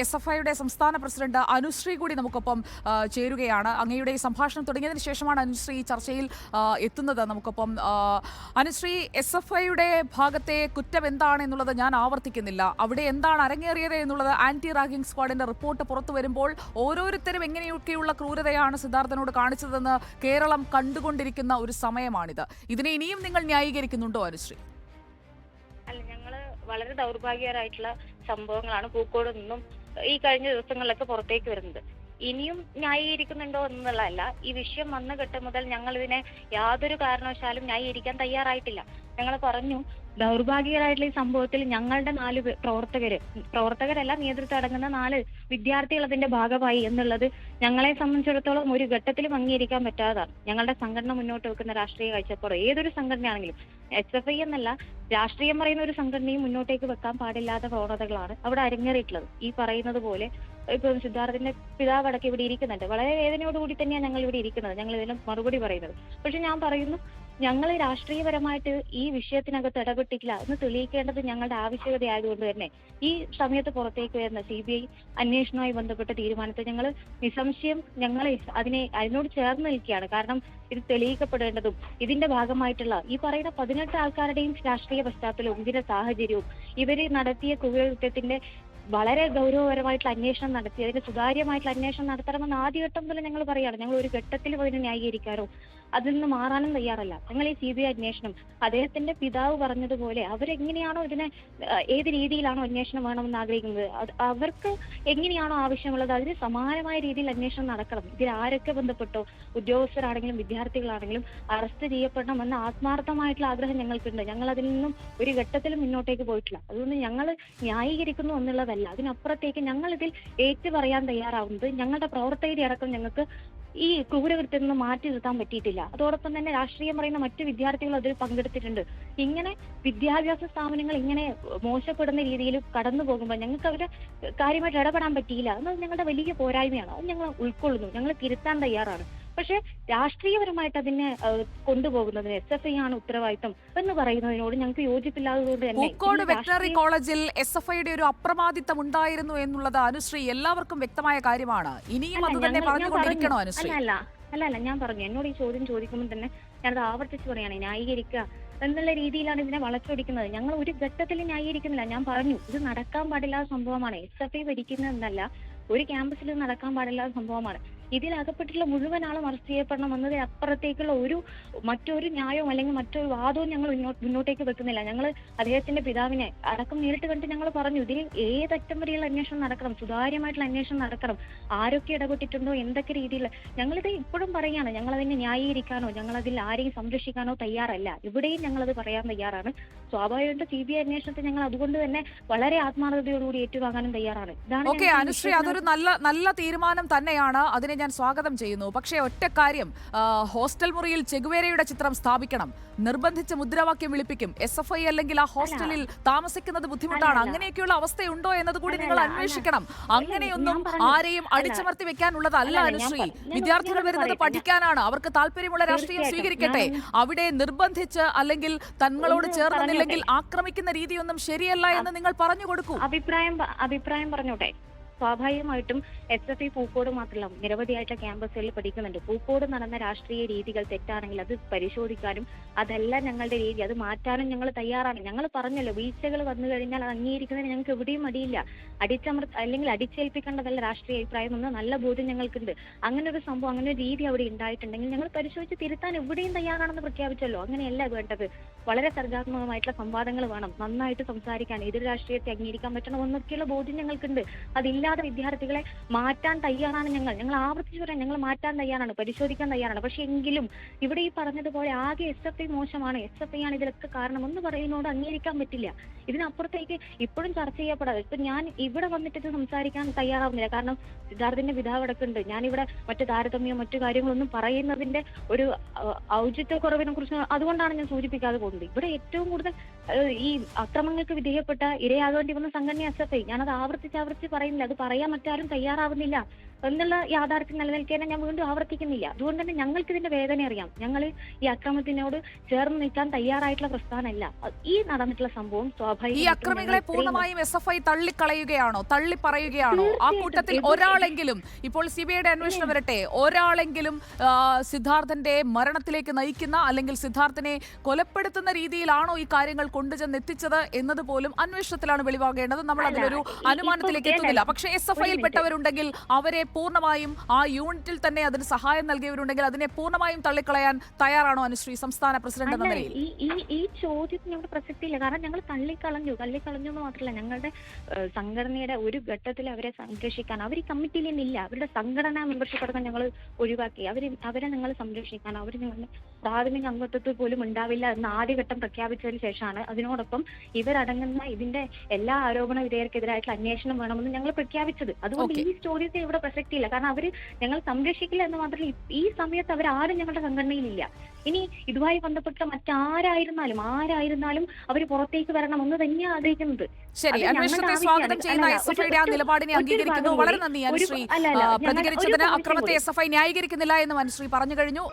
SFIയുടെ സംസ്ഥാന പ്രസിഡന്റ് അനുശ്രീ കൂടി നമുക്കൊപ്പം ചേരുകയാണ്. അങ്ങയുടെ ഈ സംഭാഷണം തുടങ്ങിയതിന് ശേഷമാണ് അനുശ്രീ ചർച്ചയിൽ എത്തുന്നത് നമുക്കൊപ്പം. അനുശ്രീ, SFIയുടെ ഭാഗത്തെ കുറ്റം എന്താണ് എന്നുള്ളത് ഞാൻ ആവർത്തിക്കുന്നില്ല. അവിടെ എന്താണ് അരങ്ങേറിയത് എന്നുള്ളത് ആന്റി റാഗിംഗ് സ്ക്വാഡിന്റെ റിപ്പോർട്ട് പുറത്തു വരുമ്പോൾ ഓരോരുത്തരും എങ്ങനെയൊക്കെയുള്ള ക്രൂരതയാണ് സിദ്ധാർത്ഥനോട് കാണിച്ചതെന്ന് കേരളം കണ്ടുകൊണ്ടിരിക്കുന്ന ഒരു സമയമാണിത്. ഇതിനെ ഇനിയും നിങ്ങൾ ന്യായീകരിക്കുന്നുണ്ടോ അനുശ്രീ? അല്ല, ഞങ്ങള് വളരെ ദൗർഭാഗ്യകരമായിട്ടുള്ള സംഭവങ്ങളാണ് പൂക്കോട് നിന്നും ഈ കഴിഞ്ഞ ദിവസങ്ങളിലൊക്കെ പുറത്തേക്ക് വരുന്നത്. ഇനിയും ന്യായീകരിക്കുന്നുണ്ടോ എന്നുള്ളതല്ല, ഈ വിഷയം വന്ന ഘട്ടം മുതൽ ഞങ്ങൾ ഇതിനെ യാതൊരു കാരണവശാലും ന്യായീകരിക്കാൻ തയ്യാറായിട്ടില്ല. ഞങ്ങൾ പറഞ്ഞു, ദൗർഭാഗ്യകരമായിട്ടുള്ള ഈ സംഭവത്തിൽ ഞങ്ങളുടെ 4 പ്രവർത്തകരല്ല, നേതൃത്വം അടങ്ങുന്ന 4 വിദ്യാർത്ഥികൾ അതിന്റെ ഭാഗമായി എന്നുള്ളത് ഞങ്ങളെ സംബന്ധിച്ചിടത്തോളം ഒരു ഘട്ടത്തിലും അംഗീകരിക്കാൻ പറ്റാത്തതാണ്. ഞങ്ങളുടെ സംഘടന മുന്നോട്ട് വെക്കുന്ന രാഷ്ട്രീയ കാഴ്ചപ്പാട് ഏതൊരു സംഘടനയാണെങ്കിലും, SFI എന്നല്ല, രാഷ്ട്രീയം പറയുന്ന ഒരു സംഘടനയും മുന്നോട്ടേക്ക് വെക്കാൻ പാടില്ലാത്ത പ്രവണതകളാണ് അവിടെ അരങ്ങേറിയിട്ടുള്ളത്. ഈ പറയുന്നത് പോലെ ഇപ്പൊ സിദ്ധാർത്ഥിന്റെ പിതാവ് അടക്കം ഇവിടെ ഇരിക്കുന്നുണ്ട്. വളരെ വേദനയോടുകൂടി തന്നെയാണ് ഞങ്ങൾ ഇവിടെ ഇരിക്കുന്നത്, ഞങ്ങൾ ഇതിന് മറുപടി പറയുന്നത്. പക്ഷെ ഞാൻ പറയുന്നു, ഞങ്ങൾ രാഷ്ട്രീയപരമായിട്ട് ഈ വിഷയത്തിനകത്ത് ഇടപെട്ടിട്ടില്ല എന്ന് തെളിയിക്കേണ്ടത് ഞങ്ങളുടെ ആവശ്യകതയായതുകൊണ്ട് തന്നെ ഈ സമയത്ത് പുറത്തേക്ക് വരുന്ന CBI അന്വേഷണവുമായി ബന്ധപ്പെട്ട തീരുമാനത്തെ ഞങ്ങൾ നിസ്സംശയം അതിനോട് ചേർന്ന് നിൽക്കുകയാണ്. കാരണം ഇത് തെളിയിക്കപ്പെടേണ്ടതും ഇതിന്റെ ഭാഗമായിട്ടുള്ള ഈ പറയുന്ന 18 ആൾക്കാരുടെയും രാഷ്ട്രീയ പശ്ചാത്തലവും ഇതിന്റെ സാഹചര്യവും ഇവര് നടത്തിയ കുറ്റകൃത്യത്തിന്റെ വളരെ ഗൗരവപരമായിട്ടുള്ള അന്വേഷണം നടത്തി അതിന് സുതാര്യമായിട്ടുള്ള അന്വേഷണം നടത്തണമെന്ന് ആദ്യഘട്ടം മുതൽ ഞങ്ങൾ പറയാണ്. ഞങ്ങൾ ഒരു ഘട്ടത്തിലും അതിനെ ന്യായീകരിക്കാനോ അതിൽ നിന്ന് മാറാനും തയ്യാറല്ല. ഞങ്ങൾ ഈ CBI അന്വേഷണം, അദ്ദേഹത്തിന്റെ പിതാവ് പറഞ്ഞതുപോലെ അവരെങ്ങനെയാണോ ഇതിനെ ഏത് രീതിയിലാണോ അന്വേഷണം വേണമെന്ന് ആഗ്രഹിക്കുന്നത്, അവർക്ക് എങ്ങനെയാണോ ആവശ്യമുള്ളത് അതിന് സമാനമായ രീതിയിൽ അന്വേഷണം നടക്കണം. ഇതിൽ ആരൊക്കെ ബന്ധപ്പെട്ടോ, ഉദ്യോഗസ്ഥരാണെങ്കിലും വിദ്യാർത്ഥികളാണെങ്കിലും അറസ്റ്റ് ചെയ്യപ്പെടണമെന്ന ആത്മാർത്ഥമായിട്ടുള്ള ആഗ്രഹം ഞങ്ങൾക്കുണ്ട്. ഞങ്ങൾ അതിൽ നിന്നും ഒരു ഘട്ടത്തിലും മുന്നോട്ടേക്ക് പോയിട്ടില്ല. അതുകൊണ്ട് ഞങ്ങൾ ന്യായീകരിക്കുന്നു എന്നുള്ളതല്ല, അതിനപ്പുറത്തേക്ക് ഞങ്ങൾ ഇതിൽ ഏറ്റു പറയാൻ തയ്യാറാവുന്നത് ഞങ്ങളുടെ പ്രവർത്തകരെ അടക്കം ഞങ്ങൾക്ക് ഈ ക്രൂരകൃത്യത്തിൽ നിന്ന് മാറ്റി നിർത്താൻ പറ്റിയിട്ടില്ല. അതോടൊപ്പം തന്നെ രാഷ്ട്രീയം പറയുന്ന മറ്റു വിദ്യാർത്ഥികൾ അതിൽ പങ്കെടുത്തിട്ടുണ്ട്. ഇങ്ങനെ വിദ്യാഭ്യാസ സ്ഥാപനങ്ങൾ ഇങ്ങനെ മോശപ്പെടുന്ന രീതിയിൽ കടന്നു പോകുമ്പോൾ ഞങ്ങൾക്ക് അവരെ കാര്യമായിട്ട് ഇടപെടാൻ പറ്റിയില്ല എന്നത് ഞങ്ങളുടെ വലിയ പോരായ്മയാണ്. അത് ഞങ്ങൾ ഉൾക്കൊള്ളുന്നു, ഞങ്ങൾ തിരുത്താൻ തയ്യാറാണ്. പക്ഷെ രാഷ്ട്രീയപരമായിട്ട് അതിനെ കൊണ്ടുപോകുന്നതിന് SFI ആണ് ഉത്തരവാദിത്തം എന്ന് പറയുന്നതിനോട് ഞങ്ങൾക്ക് യോജിപ്പില്ലാത്തതുകൊണ്ട് തന്നെ പൂക്കോട് വെറ്ററിനറി കോളേജിൽ SFIയുടെ ഒരു അപ്രമാദിത്വം ഉണ്ടായിരുന്നു എന്നുള്ളത് അനുശ്രീ എല്ലാവർക്കും വ്യക്തമായ കാര്യമാണ്. ഇനിയും അത് തന്നെ പറഞ്ഞുകൊണ്ടിരിക്കണോ അനുശ്രീ? അല്ല, ഞാൻ പറഞ്ഞു, എന്നോട് ഈ ചോദ്യം ചോദിക്കുമ്പോൾ തന്നെ ഞാനത് ആവർത്തിച്ച് പറയാണ്, ന്യായീകരിക്കുക എന്നുള്ള രീതിയിലാണ് ഇതിനെ വളച്ചൊടിക്കുന്നത്. ഞങ്ങൾ ഒരു ഘട്ടത്തിൽ ന്യായീകരിക്കുന്നില്ല. ഞാൻ പറഞ്ഞു, ഇത് നടക്കാൻ പാടില്ലാത്ത സംഭവമാണ്. SFI ഭരിക്കുന്നതെന്നല്ല, ഒരു ക്യാമ്പസിൽ നടക്കാൻ പാടില്ലാത്ത സംഭവമാണ്. ഇതിൽ അകപ്പെട്ടിട്ടുള്ള മുഴുവൻ ആളും അറസ്റ്റ് ചെയ്യപ്പെടണം എന്നതിന് അപ്പുറത്തേക്കുള്ള മറ്റൊരു ന്യായവും അല്ലെങ്കിൽ മറ്റൊരു വാദവും ഞങ്ങൾ മുന്നോട്ടേക്ക് വെക്കുന്നില്ല. ഞങ്ങൾ അദ്ദേഹത്തിന്റെ പിതാവിനെ അടക്കം നേരിട്ട് കണ്ടിട്ട് ഞങ്ങൾ പറഞ്ഞു, ഇതിൽ ഏതറ്റം വരെയുള്ള അന്വേഷണം നടക്കണം, സുതാര്യമായിട്ടുള്ള അന്വേഷണം നടക്കണം, ആരൊക്കെ ഇടപെട്ടിട്ടുണ്ടോ, എന്തൊക്കെ രീതിയിൽ. ഞങ്ങളിത് ഇപ്പോഴും പറയുകയാണ്, ഞങ്ങളതിനെ ന്യായീകരിക്കാനോ ഞങ്ങളതിൽ ആരെയും സംരക്ഷിക്കാനോ തയ്യാറല്ല. ഇവിടെയും ഞങ്ങളത് പറയാൻ തയ്യാറാണ്. സ്വാഭാവികമായിട്ട് CBI അന്വേഷണത്തെ ഞങ്ങൾ അതുകൊണ്ട് തന്നെ വളരെ ആത്മാർത്ഥതയോടുകൂടി ഏറ്റുവാങ്ങാനും തയ്യാറാണ്. ഇതാണ് അനുശ്രീ, അതൊരു നല്ല തീരുമാനം തന്നെയാണ്. അതിനെ ഞാൻ സ്വാഗതം ചെയ്യുന്നു. പക്ഷേ ഒറ്റ കാര്യം, ഹോസ്റ്റൽ മുറിയിൽ ചെഗുവേരയുടെ ചിത്രം സ്ഥാപിക്കണം, നിർബന്ധിച്ച് മുദ്രാവാക്യം വിളിപ്പിക്കും, SFI അല്ലെങ്കിൽ ആ ഹോസ്റ്റലിൽ താമസിക്കുന്നത് ബുദ്ധിമുട്ടാണ്, അങ്ങനെയൊക്കെയുള്ള അവസ്ഥയുണ്ടോ എന്നത് കൂടി നിങ്ങൾ അന്വേഷിക്കണം. അങ്ങനെയൊന്നും ആരെയും അടിച്ചമർത്തി വെക്കാനുള്ളതല്ല അനുശ്രീ. വിദ്യാർത്ഥികൾ വരുന്നത് പഠിക്കാനാണ്, അവർക്ക് താല്പര്യമുള്ള രാഷ്ട്രീയം സ്വീകരിക്കട്ടെ. അവിടെ നിർബന്ധിച്ച് അല്ലെങ്കിൽ തങ്ങളോട് ചേർന്നില്ലെങ്കിൽ ആക്രമിക്കുന്ന രീതിയൊന്നും ശരിയല്ല എന്ന് നിങ്ങൾ പറഞ്ഞു കൊടുക്കൂ. അഭിപ്രായം പറഞ്ഞോട്ടെ. സ്വാഭാവികമായിട്ടും SFI പൂക്കോട് മാത്രമല്ല, നിരവധിയായിട്ടുള്ള ക്യാമ്പസുകളിൽ പഠിക്കുന്നുണ്ട്. പൂക്കോട് നടന്ന രാഷ്ട്രീയ രീതികൾ തെറ്റാണെങ്കിൽ അത് പരിശോധിക്കാനും അതല്ല ഞങ്ങളുടെ രീതി, അത് മാറ്റാനും ഞങ്ങൾ തയ്യാറാണ്. ഞങ്ങൾ പറഞ്ഞല്ലോ, വീഴ്ചകൾ വന്നു കഴിഞ്ഞാൽ അത് അംഗീകരിക്കുന്നതിന് ഞങ്ങൾക്ക് എവിടെയും മടിയില്ല. അല്ലെങ്കിൽ അടിച്ചേൽപ്പിക്കേണ്ടതല്ല രാഷ്ട്രീയ അഭിപ്രായം എന്ന് നല്ല ബോധ്യം ഞങ്ങൾക്കുണ്ട്. അങ്ങനെ ഒരു സംഭവം, അങ്ങനെ ഒരു രീതി അവിടെ ഉണ്ടായിട്ടുണ്ടെങ്കിൽ ഞങ്ങൾ പരിശോധിച്ച് തിരുത്താൻ എവിടെയും തയ്യാറാണെന്ന് പ്രഖ്യാപിച്ചല്ലോ. അങ്ങനെയല്ല വേണ്ടത്. വളരെ സർഗാത്മകമായിട്ടുള്ള സംവാദങ്ങൾ വേണം, നന്നായിട്ട് സംസാരിക്കാൻ, എതിർ രാഷ്ട്രീയത്തെ അംഗീകരിക്കാൻ പറ്റണമെന്നൊക്കെയുള്ള ബോധ്യം ഞങ്ങൾക്കുണ്ട്. അതില്ല വിദ്യാർത്ഥികളെ മാറ്റാൻ തയ്യാറാണ്. ഞങ്ങൾ ആവർത്തിച്ചു പറയാം, ഞങ്ങൾ മാറ്റാൻ തയ്യാറാണ്, പരിശോധിക്കാൻ തയ്യാറാണ്. പക്ഷെ എങ്കിലും ഇവിടെ ഈ പറഞ്ഞതുപോലെ ആകെ SFI മോശമാണ്, SFI ആണ് ഇതിലൊക്കെ കാരണം എന്ന് പറയുന്നതോട് അംഗീകരിക്കാൻ പറ്റില്ല. ഇതിനപ്പുറത്തേക്ക് ഇപ്പോഴും ചർച്ച ചെയ്യപ്പെടാതെ ഇപ്പൊ ഞാൻ ഇവിടെ വന്നിട്ട് സംസാരിക്കാൻ തയ്യാറാവുന്നില്ല. കാരണം സിദ്ധാർത്ഥിന്റെ പിതാവ് അടക്കമുണ്ട്. ഞാനിവിടെ മറ്റു താരതമ്യം മറ്റു കാര്യങ്ങളൊന്നും പറയുന്നതിന്റെ ഒരു ഔചിത്യക്കുറവിനെ കുറിച്ച് അതുകൊണ്ടാണ് ഞാൻ സൂചിപ്പിക്കാതെ പോകുന്നത്. ഇവിടെ ഏറ്റവും കൂടുതൽ ഈ അക്രമങ്ങൾക്ക് വിധേയപ്പെട്ട ഇരയാകേണ്ടി വന്ന സംഘടന SFI. ഞാനത് ആവർത്തിച്ച് പറയുന്നില്ല, അത് പറയാൻ മറ്റാരും തയ്യാറാവുന്നില്ല. എന്നുള്ള യാഥാർത്ഥ്യം നിലനിൽക്കാൻ ഞാൻ വീണ്ടും ആവർത്തിക്കുന്നില്ല. അതുകൊണ്ട് തന്നെ ഞങ്ങൾക്ക് ഇതിന്റെ വേദന അറിയാം. ഞങ്ങൾ ഈ അക്രമത്തിനോട് ചേർന്ന് നിൽക്കാൻ തയ്യാറായിട്ടുള്ള പ്രസ്ഥാനമല്ല. ഈ നടന്നിട്ടുള്ള സംഭവം ഈ സ്വാഭാവികമായിട്ടും അക്രമികളെ പൂർണ്ണമായും SFI തള്ളിക്കളയുകയാണോ, പറയുകയാണോ? ആ കൂട്ടത്തിൽ ഒരാളെങ്കിലും, ഇപ്പോൾ CBIയുടെ അന്വേഷണം വരട്ടെ, ഒരാളെങ്കിലും സിദ്ധാർത്ഥന്റെ മരണത്തിലേക്ക് നയിക്കുന്ന അല്ലെങ്കിൽ സിദ്ധാർത്ഥനെ കൊലപ്പെടുത്തുന്ന രീതിയിലാണോ ഈ കാര്യങ്ങൾ കൊണ്ടുചെന്ന് എത്തിച്ചത് എന്നത് പോലും അന്വേഷണത്തിലാണ് വെളിവാകേണ്ടത്. നമ്മൾ അതിലൊരു അനുമാനത്തിലേക്ക് എത്തുന്നില്ല. പക്ഷേ SFIയിൽ പെട്ടവരുണ്ടെങ്കിൽ അവരെ പൂർണ്ണമായും, ആ യൂണിറ്റിൽ തന്നെ അതിന് സഹായം നൽകിയവരുണ്ടെങ്കിൽ അതിനെ പൂർണ്ണമായും തള്ളിക്കളയാൻ തയ്യാറാണോ അനുശ്രീ, സംസ്ഥാന പ്രസിഡന്റ് എന്ന നിലയിൽ? ഈ ചോദ്യത്തിന് ഇവിടെ പ്രസക്തിയില്ല. കാരണം ഞങ്ങൾ തള്ളിക്കളഞ്ഞു എന്ന് മാത്രമല്ല, ഞങ്ങളുടെ സംഘടനയുടെ ഒരു ഘട്ടത്തിൽ അവരെ സംരക്ഷിക്കാൻ അവർ ഈ കമ്മിറ്റിയിൽ നിന്നില്ല. അവരുടെ സംഘടനാ മെമ്പർഷിപ്പ് അടക്കം ഞങ്ങൾ ഒഴിവാക്കി. അവരെ ഞങ്ങൾ സംരക്ഷിക്കാൻ, അവർ ഞങ്ങളുടെ പ്രാഥമിക അംഗത്വത്തിൽ പോലും ഉണ്ടാവില്ല എന്ന് ആദ്യഘട്ടം പ്രഖ്യാപിച്ചതിന് ശേഷമാണ് അതിനോടൊപ്പം ഇവരടങ്ങുന്ന ഇതിന്റെ എല്ലാ ആരോപണ വിധേയർക്കെതിരായിട്ടുള്ള അന്വേഷണം വേണമെന്ന് ഞങ്ങൾ പ്രഖ്യാപിച്ചത്. അതുകൊണ്ട് ഈ ചോദ്യത്തിന് ഇവിടെ പ്രസക്തിയില്ല. കാരണം അവര് ഞങ്ങൾ സംരക്ഷിക്കില്ല എന്ന് മാത്രമല്ല, ഈ സമയത്ത് അവരാരും ഞങ്ങളുടെ സംഘടനയിലില്ല. ഇനി ഇതുമായി ബന്ധപ്പെട്ട മറ്റാരായിരുന്നാലും അവർ പുറത്തേക്ക് വരണം എന്ന് തന്നെയാണ് ആഗ്രഹിക്കുന്നത്. ശരി, അന്വേഷണത്തെ സ്വാഗതം ചെയ്യുന്ന SFIയുടെ ആ നിലപാടിനെ അംഗീകരിക്കുന്നു. വളരെ നന്ദി അനുശ്രീ പ്രതികരിച്ചതിന്. അക്രമത്തെ SFI ന്യായീകരിക്കുന്നില്ല എന്നും അനുശ്രീ പറഞ്ഞു കഴിഞ്ഞു.